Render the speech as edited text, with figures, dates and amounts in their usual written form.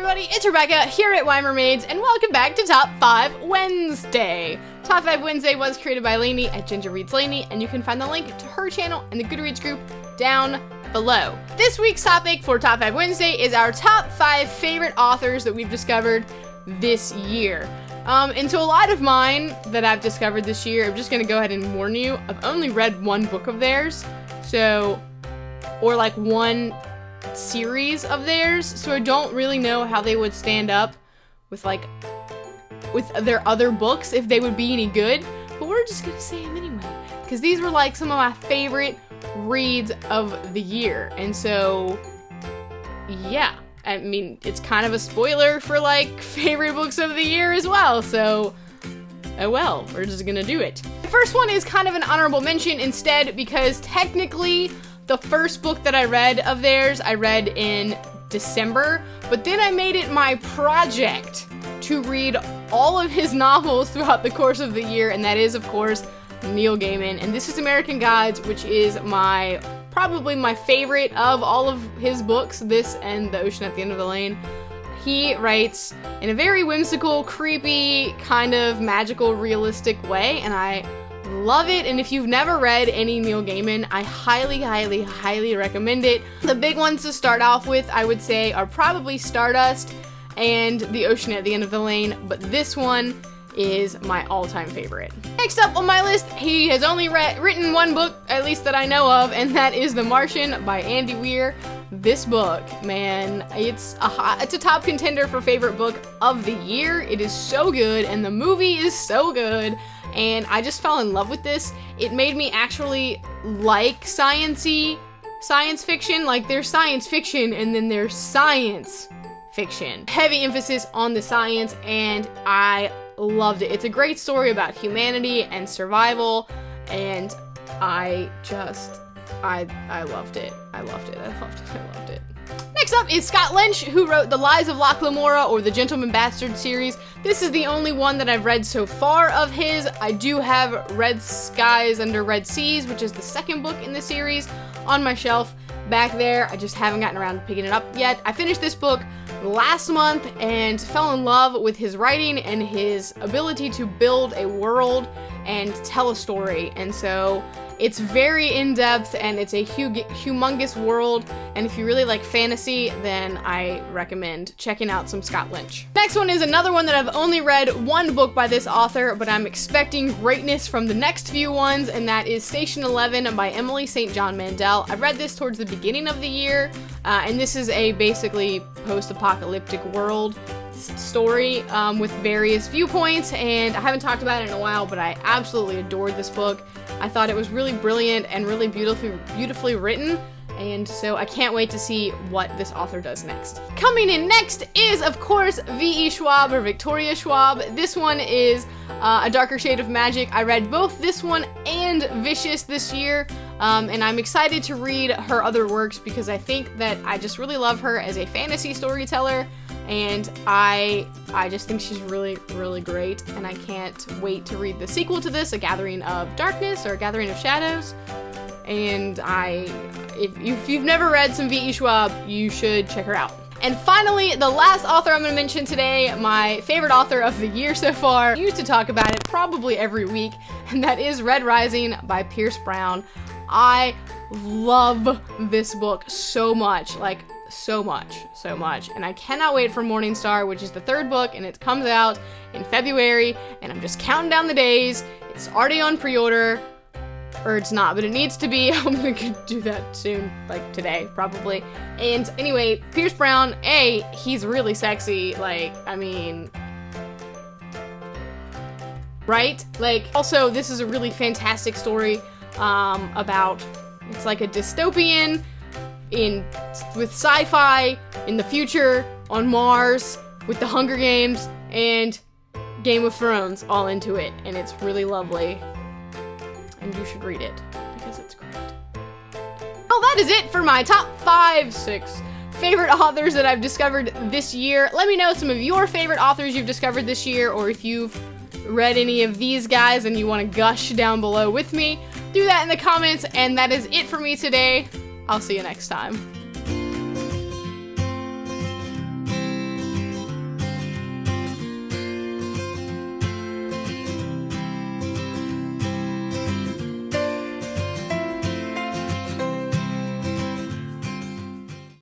everybody, it's Rebecca here at Weir Mermaids, and welcome back to Top 5 Wednesday. Top 5 Wednesday was created by Lainey at Ginger Reads Lainey, and you can find the link to her channel and the Goodreads group down below. This week's topic for Top 5 Wednesday is our top 5 favorite authors that we've discovered this year. And so a lot of mine that I've discovered this year, I'm just gonna go ahead and warn you, I've only read one book of theirs, or like one series of theirs, so I don't really know how they would stand up with their other books, if they would be any good, but we're just gonna say them anyway, because these were like some of my favorite reads of the year, and so, yeah, I mean, it's kind of a spoiler for like favorite books of the year as well, so, oh well, we're just gonna do it. The first one is kind of an honorable mention instead, because technically, the first book that I read of theirs, I read in December, but then I made it my project to read all of his novels throughout the course of the year, and that is, of course, Neil Gaiman. And this is American Gods, which is probably my favorite of all of his books, this and The Ocean at the End of the Lane. He writes in a very whimsical, creepy, kind of magical, realistic way, and I love it. And if you've never read any Neil Gaiman, I highly, highly, highly recommend it. The big ones to start off with, I would say, are probably Stardust and The Ocean at the End of the Lane, but this one is my all-time favorite. Next up on my list, he has only written one book, at least that I know of, and that is The Martian by Andy Weir. This book, man, it's a top contender for favorite book of the year. It is so good, and the movie is so good, and I just fell in love with this. It made me actually like science fiction. Like, there's science fiction, and then there's science fiction. Heavy emphasis on the science, and I loved it. It's a great story about humanity and survival, and I loved it. I loved it. Next up is Scott Lynch, who wrote The Lies of Locke, Lamora, or the Gentleman Bastard series. This is the only one that I've read so far of his. I do have Red Skies Under Red Seas, which is the second book in the series, on my shelf back there. I just haven't gotten around to picking it up yet. I finished this book last month and fell in love with his writing and his ability to build a world and tell a story, and so it's very in-depth, and it's a humongous world, and if you really like fantasy, then I recommend checking out some Scott Lynch. Next one is another one that I've only read one book by this author, but I'm expecting greatness from the next few ones, and that is Station 11 by Emily St. John Mandel. I read this towards the beginning of the year, and this is a basically post-apocalyptic world story with various viewpoints, and I haven't talked about it in a while, but I absolutely adored this book. I thought it was really brilliant and really beautifully written, and so I can't wait to see what this author does next. Coming in next is, of course, VE Schwab, or Victoria Schwab. This one is A Darker Shade of Magic. I read both this one and Vicious this year, and I'm excited to read her other works because I think that I just really love her as a fantasy storyteller, and I just think she's really, really great, and I can't wait to read the sequel to this, A Gathering of Darkness, or A Gathering of Shadows, and if you've never read some V.E. Schwab, you should check her out. And finally, the last author I'm going to mention today, my favorite author of the year so far, I used to talk about it probably every week, and that is Red Rising by Pierce Brown. I love this book so much, like, so much, and I cannot wait for Morning Star, which is the third book, and it comes out in February, and I'm just counting down the days. It's already on pre-order, or it's not, but it needs to be. I'm gonna do that soon, like today, probably. And anyway, Pierce Brown, he's really sexy, like, I mean, right? Like, also, this is a really fantastic story about, it's like a dystopian with sci-fi in the future on Mars with the Hunger Games and Game of Thrones all into it, and it's really lovely, and you should read it because it's great. Well, that is it for my top 6 favorite authors that I've discovered this year. Let me know some of your favorite authors you've discovered this year, or if you've read any of these guys and you want to gush down below with me, do that in the comments, and that is it for me today. I'll see you next time.